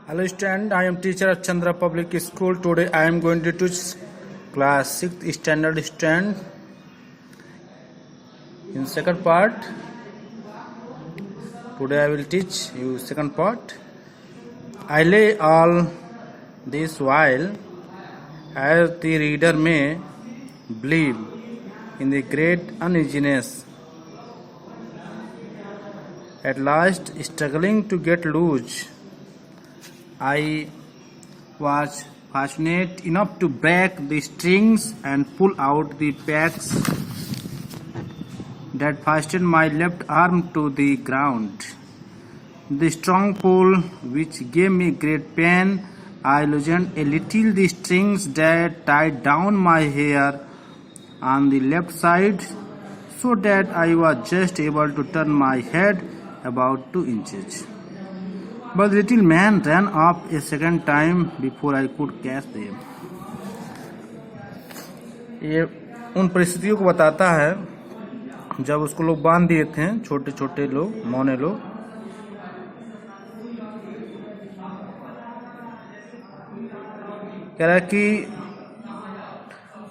Hello student, I am teacher at Chandra Public School. Today I am going to teach class 6th standard student. In second part, today I will teach you second part. I lay all this while, as the reader may believe, in the great uneasiness. At last, struggling to get loose, I was fortunate enough to break the strings and pull out the pegs that fastened my left arm to the ground. The strong pull, which gave me great pain, I loosened a little the strings that tied down my hair on the left side, so that I was just able to turn my head about 2 inches. But the little man ran up a second time before I could catch them. ये उन परिस्थितियों को बताता है जब उसको लोग बांध दिए थे, छोटे छोटे लोग, मौने लोग। कह रहा है कि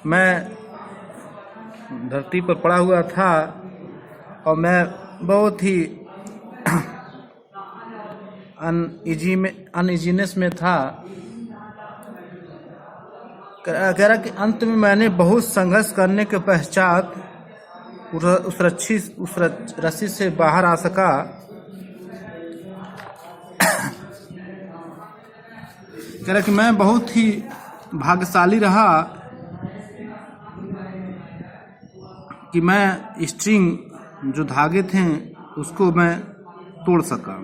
मैं धरती पर पड़ा हुआ था और मैं बहुत ही अनइजीनेस में था। कह रहा कि अंत में मैंने बहुत संघर्ष करने के पश्चात उस रस्सी से बाहर आ सका। कह रहा कि मैं बहुत ही भाग्यशाली रहा कि मैं स्ट्रिंग जो धागे थे उसको मैं तोड़ सका।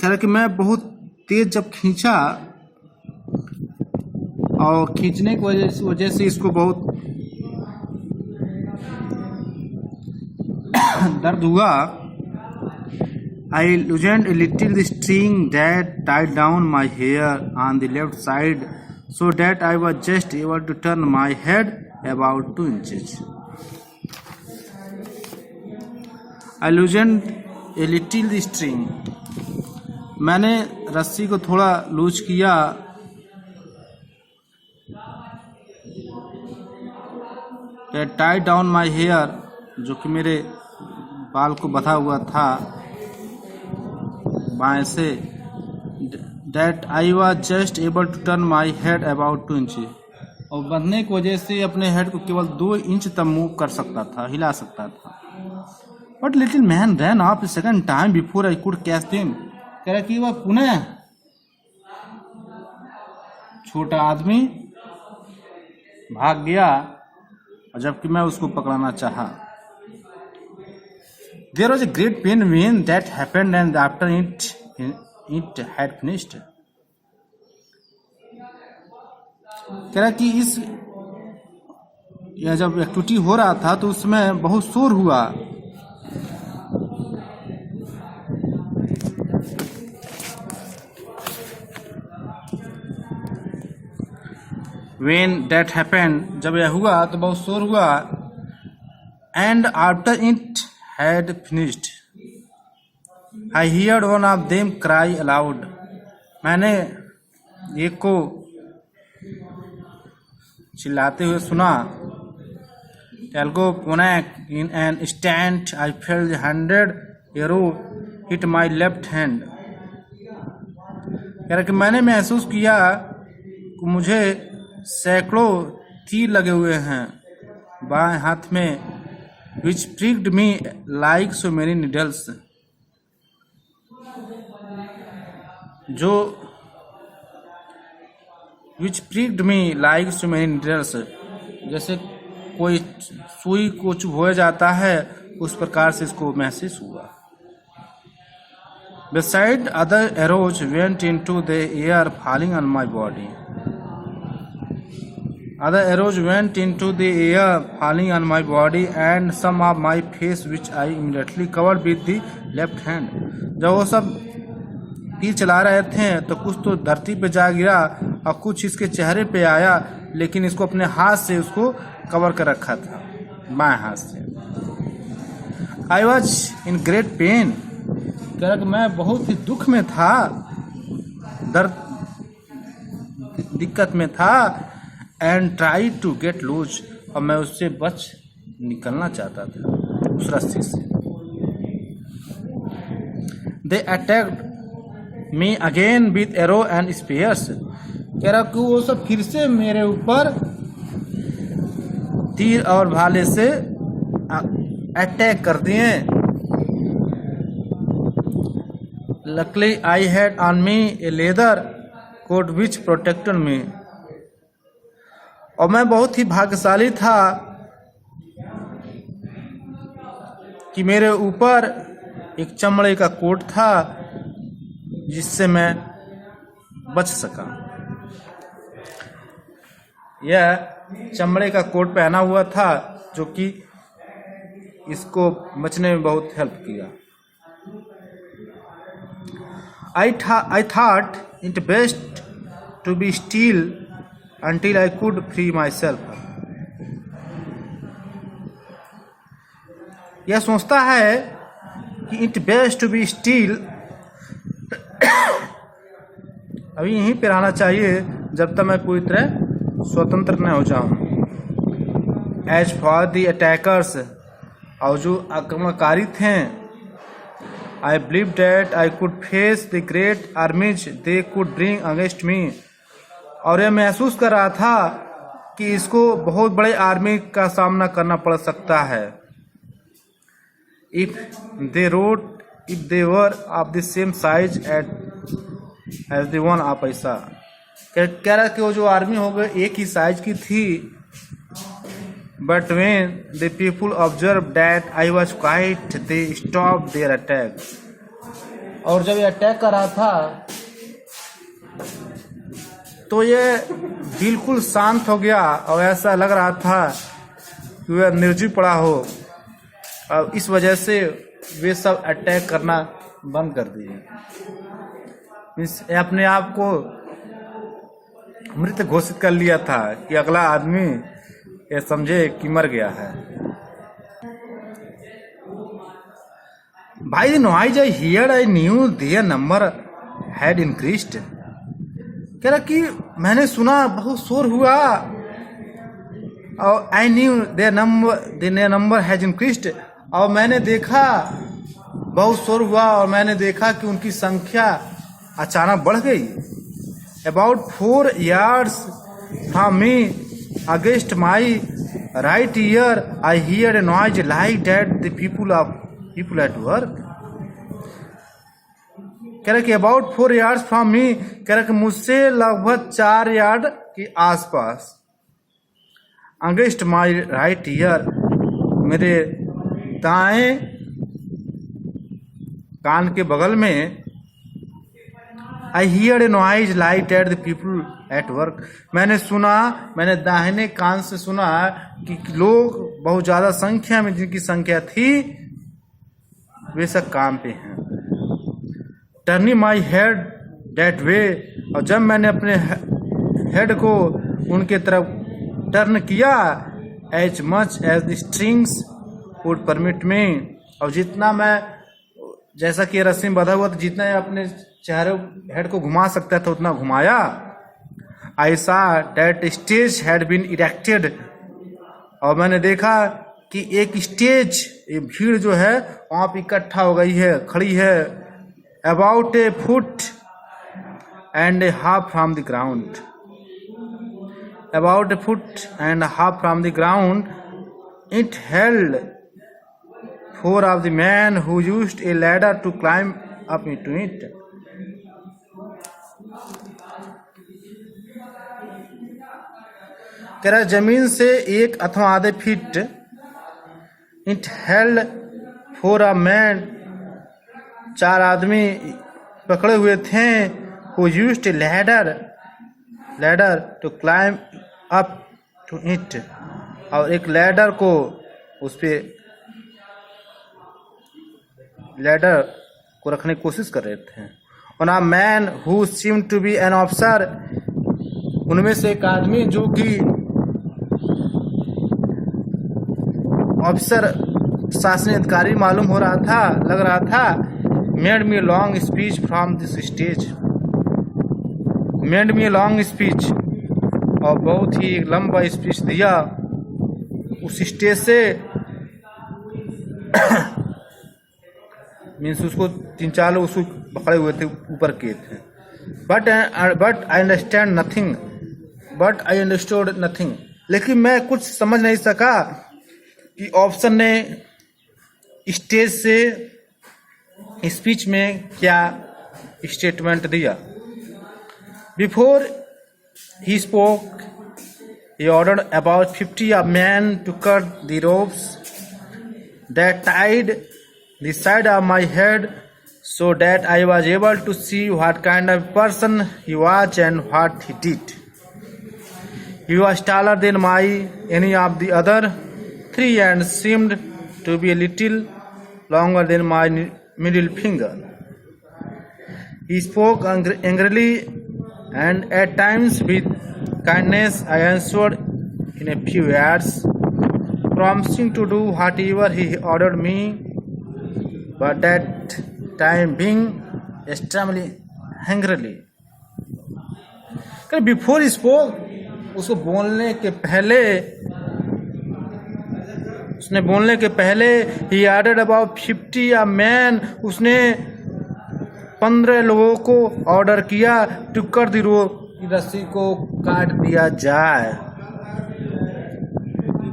कह रहा कि मैं बहुत तेज जब खींचा और खींचने की वजह से इसको बहुत दर्द हुआ। I loosened a little the string that tied down my hair on the left side, so that I was just able to turn my head about 2 inches. I loosened a little the string. मैंने रस्सी को थोड़ा loose किया tie down my hair, जो कि मेरे बाल को बंधा हुआ था बाएं से। That I was just able to turn my head about 2 inches. और बंधने की वजह से अपने हेड को केवल 2 इंच तक मूव कर सकता था, हिला सकता था। But little man ran up a second time before I could catch them. कह रहा कि वह पुनः छोटा आदमी भाग गया और जबकि मैं उसको पकड़ना चाहा। There was a great pain when that happened, and after it had finished. कह रहा कि यह जब एक्टिविटी हो रहा था तो उसमें बहुत शोर हुआ। When that happened, जब यह हुआ तो बहुत शोर हुआ। And after it had finished, I heard one of them cry aloud. मैंने एक को चिल्लाते हुए सुना। In an instant, I felt 100 arrows hit my left hand. कह रहा कि मैंने महसूस किया कि मुझे सैकड़ों तीर लगे हुए हैं बाएं हाथ में, which pricked me like so many needles. which pricked me like so many needles, जैसे कोई सुई को चुभोया जाता है उस प्रकार से इसको महसूस हुआ। Beside other arrows went into the air, falling on my body. Other arrows went into the air, falling on my body and some of my face, which I immediately covered with the left hand. जब वो सब तीर चला रहे थे तो कुछ तो धरती पे जा गिरा और कुछ इसके चेहरे पे आया, लेकिन इसको अपने हाथ से उसको कवर कर रखा था, बाएं हाथ से। I was in great pain कह रहा कि मैं बहुत ही दुख में था, दर्द दिक्कत में था, and try to get loose, और मैं उससे बच निकलना चाहता था उस रस्सी से। They attacked me again with arrow and spears, कह रहा कि वो सब फिर से मेरे ऊपर तीर और भाले से अटैक कर दिए। Luckily I had on me a leather coat which protected me, और मैं बहुत ही भाग्यशाली था कि मेरे ऊपर एक चमड़े का कोट था जिससे मैं बच सका। यह चमड़े का कोट पहना हुआ था जो कि इसको बचने में बहुत हेल्प किया। I thought it best to be still until I could free myself. यह सोचता है कि it best to be still, अभी यहीं पे रहना चाहिए जब तक मैं पूरी तरह स्वतंत्र न हो जाऊं। एज फॉर द अटैकर्स, और जो आक्रमणकारी थे, I believe that I could face the great आर्मीज they could bring against me, और यह महसूस कर रहा था कि इसको बहुत बड़े आर्मी का सामना करना पड़ सकता है। If they were of the same size as the one आप ऐसा कह रहा कि वो जो आर्मी हो गए एक ही साइज की थी। But when the people observed that I was quiet, they stopped their attack. और जब ये अटैक कर रहा था तो ये बिल्कुल शांत हो गया, और ऐसा लग रहा था कि वह निर्जीव पड़ा हो, और इस वजह से वे सब अटैक करना बंद कर दिए। अपने आप को मृत घोषित कर लिया था कि अगला आदमी ये समझे कि मर गया है। By the noise I heard, I knew their number had increased. कह रहा कि मैंने सुना बहुत शोर हुआ, और I knew their number has increased, और मैंने देखा बहुत शोर हुआ, और मैंने देखा कि उनकी संख्या अचानक बढ़ गई। About 4 yards from me, against my right ear, I heard a noise like that the people at work. कह रहा कि about 4 yards from me, कह रहा कि मुझसे लगभग 4 यार्ड के आसपास, against my right ear, मेरे दाएं कान के बगल में, I heard a noise like that the people at work. मैंने दाहिने कान से सुना कि लोग बहुत ज्यादा संख्या में, जिनकी संख्या थी, वे सब काम पे हैं। Turning my head that way, और जब मैंने अपने हेड को उनके तरफ टर्न किया, as much as the strings would permit me, और जितना मैं, जैसा कि रस्सी में बंधा हुआ था, जितना अपने चेहरे हेड को घुमा सकता था उतना घुमाया। I saw that stage had been erected, और मैंने देखा कि एक स्टेज, ये भीड़ जो है वहां पर इकट्ठा हो गई है, खड़ी है, about a foot and a half from the ground. About a foot and a half from the ground, it held 4 of the men who used a ladder to climb up into it. कह रहा जमीन से 1 अथवा आधे feet, it held 4 of men, 4 आदमी पकड़े हुए थे, who used a ladder to climb up to it, और एक लैडर को, उस पे लैडर को रखने की कोशिश कर रहे थे। और a man who seemed to be an officer, उनमें से एक आदमी जो कि ऑफिसर, शासनिक अधिकारी मालूम हो रहा था, लग रहा था, made me long speech from this stage, made me long speech, और बहुत ही लंबा स्पीच दिया उस स्टेज से। मीन्स उसको 3-4 लोग उसको पकड़े हुए थे, ऊपर के थे। But I understand nothing, but I understood nothing, लेकिन मैं कुछ समझ नहीं सका कि ऑप्शन ने स्टेज से स्पीच में क्या स्टेटमेंट दिया। Before he spoke he ordered about 50 of men to cut the ropes that tied the side of my head so that I was able to see what kind of person he was and what he did. He was taller than any of the other 3 and seemed to be a little longer than my middle finger. He spoke angrily and at times with kindness. I answered in a few words, promising to do whatever he ordered me, but that time being extremely angrily. Before he spoke, उसको बोलने के पहले he ordered about 50 a man, उसने 15 लोगों को order किया to cut the rope, रस्सी को काट दिया जाए।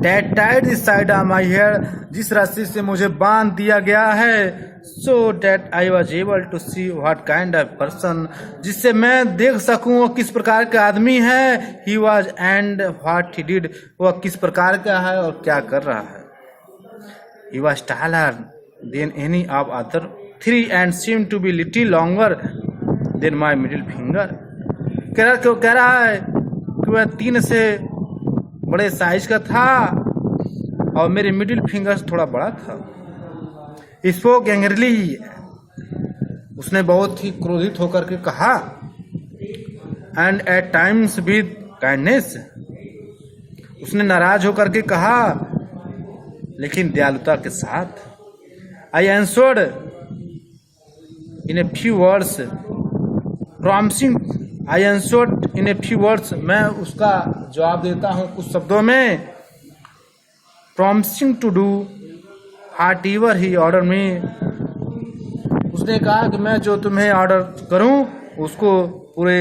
That tied the side of my hair, जिस रस्सी से मुझे बांध दिया गया है, so that I was able to see what kind of person, जिससे मैं देख सकूं वो किस प्रकार का आदमी है, he was and what he did, वह किस प्रकार का है और क्या कर रहा है। He was taller than any of other 3 and seemed to be little longer than my middle finger. कह रहा है कि वह 3 से बड़े साइज का था और मेरे मिडिल फिंगर थोड़ा बड़ा था। स्पोक एंग्रीली, उसने बहुत ही क्रोधित होकर के कहा। And at times with kindness, उसने नाराज होकर के कहा लेकिन दयालुता के साथ। I answered in a few words promising, I answered in a few words, मैं उसका जवाब देता हूं कुछ शब्दों में। Promising to do whatever he order me, उसने कहा कि मैं जो तुम्हें ऑर्डर करूं उसको पूरे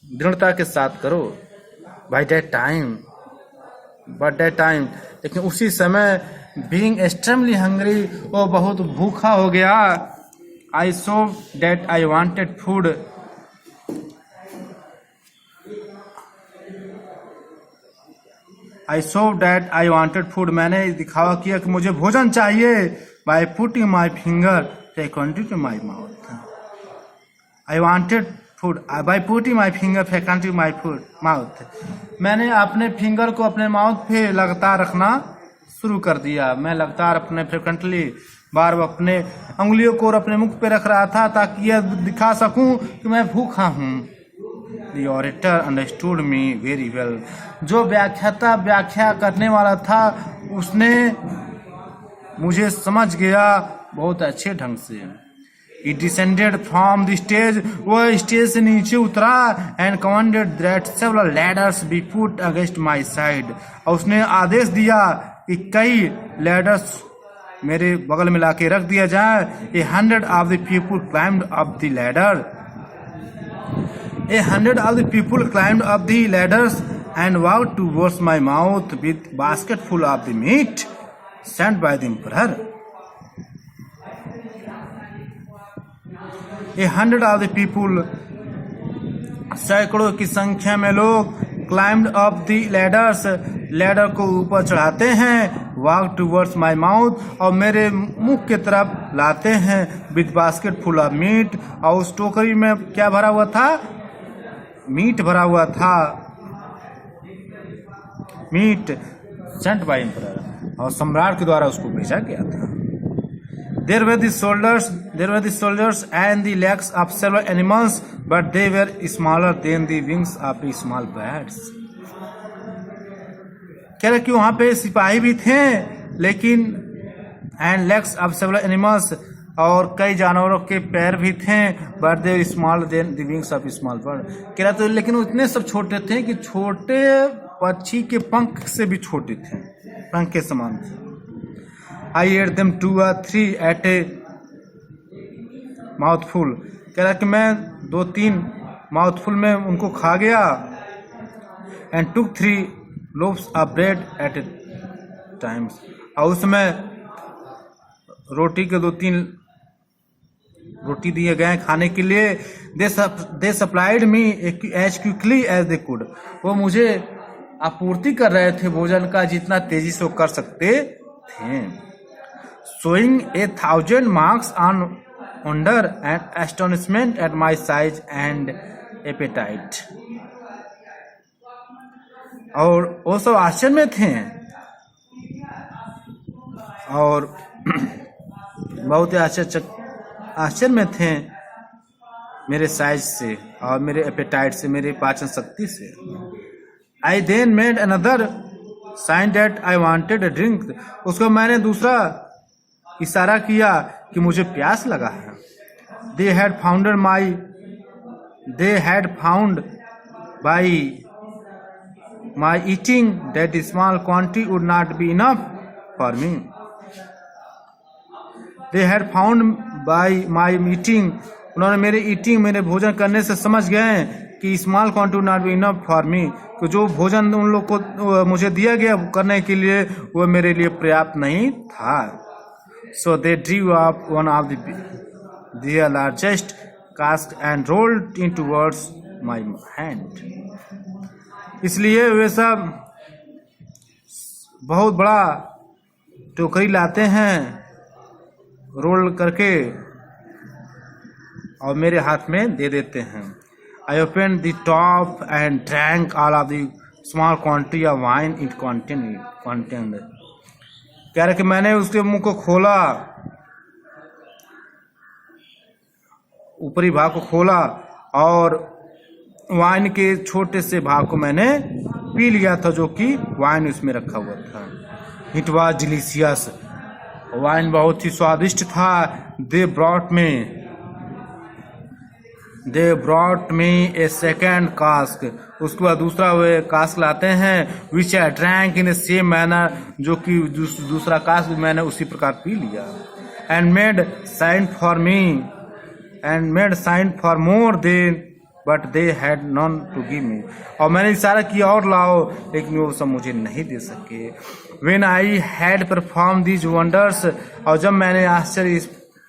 दृढ़ता के साथ करो। बट दैट टाइम, लेकिन उसी समय बीइंग एक्सट्रीमली हंग्री, वो बहुत भूखा हो गया। I saw that I wanted food, I saw that I wanted food, मैंने दिखावा किया कि मुझे भोजन चाहिए। By putting my finger frequently to my mouth, I wanted food. By putting my finger frequently to my mouth, मैंने अपने finger को अपने माउथ पे लगातार रखना शुरू कर दिया। मैं लगातार अपने फ्रिक्वेंटली बार अपने उंगलियों को और अपने मुख पे रख रहा था ताकि यह दिखा सकूं कि मैं भूखा हूं। The orator understood me very well. जो व्याख्या करने वाला था उसने मुझे समझ गया बहुत अच्छे ढंग से। He descended from the stage, वह स्टेज से नीचे उतरा and commanded that several ladders be put against my side, और उसने आदेश दिया कि कई ladders मेरे बगल में लाके रख दिया जाए। 100 of the people climbed up the ladder. 100 of the people climbed up the ladders and walked towards my mouth with basket full of the meat sent by the emperor. 100 of the people, सैकड़ों की संख्या में लोग climbed up the ladders, ladder को ऊपर चढ़ाते हैं, walk towards my mouth, और मेरे मुख की तरफ लाते हैं, with basket full of meat, और उस टोकरी में क्या भरा हुआ था? मीट भरा हुआ था। मीट सेंट बाय एम्परर, और सम्राट के द्वारा उसको भेजा गया था। There were the soldiers and the legs of several animals, but they were smaller than the wings of the small birds. कह रहे कि वहां पे सिपाही भी थे, लेकिन and legs of several animals, और कई जानवरों के पैर भी थे, but they small than the wings of small bird. कह रहा तो लेकिन उतने सब छोटे थे कि छोटे पक्षी के पंख से भी छोटे थे, पंख के समान थे। I ate them 2 or 3 at a mouthful. कह रहा कि मैं 2-3 माउथफुल में उनको खा गया। And took 3 loaves of bread at a times. और उसमें रोटी के 2-3 रोटी दिए गए खाने के लिए। They supplied me as quickly as they could. वो मुझे आपूर्ति कर रहे थे भोजन का जितना तेजी से वो कर सकते थे। Showing 1,000 marks on wonder and astonishment at my size and appetite। और वो सब आश्चर्य में थे और बहुत ही आश्चर्य में थे मेरे साइज से और मेरे एपेटाइट से, मेरे पाचन शक्ति से। I then made another sign that I wanted a drink. उसको मैंने दूसरा इशारा किया कि मुझे प्यास लगा है। They had found by my eating that small quantity would not be enough for me. They had found by my eating, उन्होंने मेरे भोजन करने से समझ गए कि small quantity not be enough for me, कि जो भोजन उन लोग को मुझे दिया गया करने के लिए वो मेरे लिए पर्याप्त नहीं था। So they drew up one of the largest cask and rolled in towards my hand. इसलिए वे सब बहुत बड़ा टोकरी लाते हैं रोल करके और मेरे हाथ में दे देते हैं। I opened the top and drank all of the small quantity of wine it contained। कह रहे कि मैंने उसके मुंह को खोला, ऊपरी भाग को खोला और वाइन के छोटे से भाग को मैंने पी लिया था जो कि वाइन उसमें रखा हुआ था। It was delicious। वाइन बहुत ही स्वादिष्ट था। They brought me a second cask। उसके बाद दूसरा वे कास्क लाते हैं। Which I drank in the same manner, जो कि दूसरा कास्क मैंने उसी प्रकार पी लिया। And made sign for more than, but they had none to give me। और मैंने इशारा किया और लाओ, लेकिन वो सब मुझे नहीं दे सके। When I had performed these wonders, और जब मैंने आश्चर्य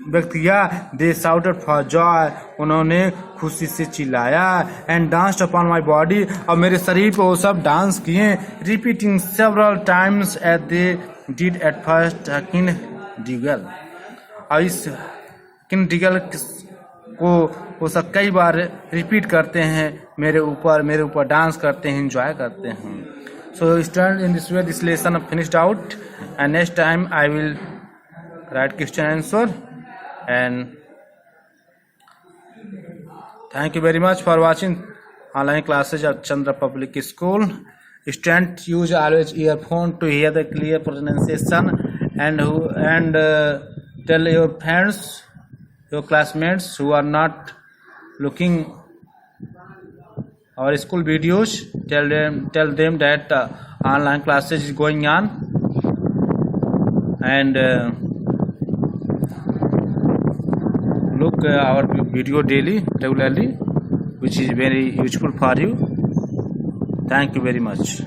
व्यक्त किया, they shouted for joy। उन्होंने खुशी से चिल्लाया। And danced upon my body। और मेरे शरीर पे वो सब डांस किए। Repeating several times as they did at first Kindigall। और इस Kindigall को वो सब कई बार रिपीट करते हैं, मेरे ऊपर डांस करते हैं, एंजॉय करते हैं। So students, in this way this lesson finished out, and next time I will write question answer। And thank you very much for watching online classes of Chandra Public School। Students, use always earphone to hear the clear pronunciation, and tell your friends, your classmates who are not looking our school videos, tell them that online classes is going on, and look our video regularly, which is very useful for you। Thank you very much।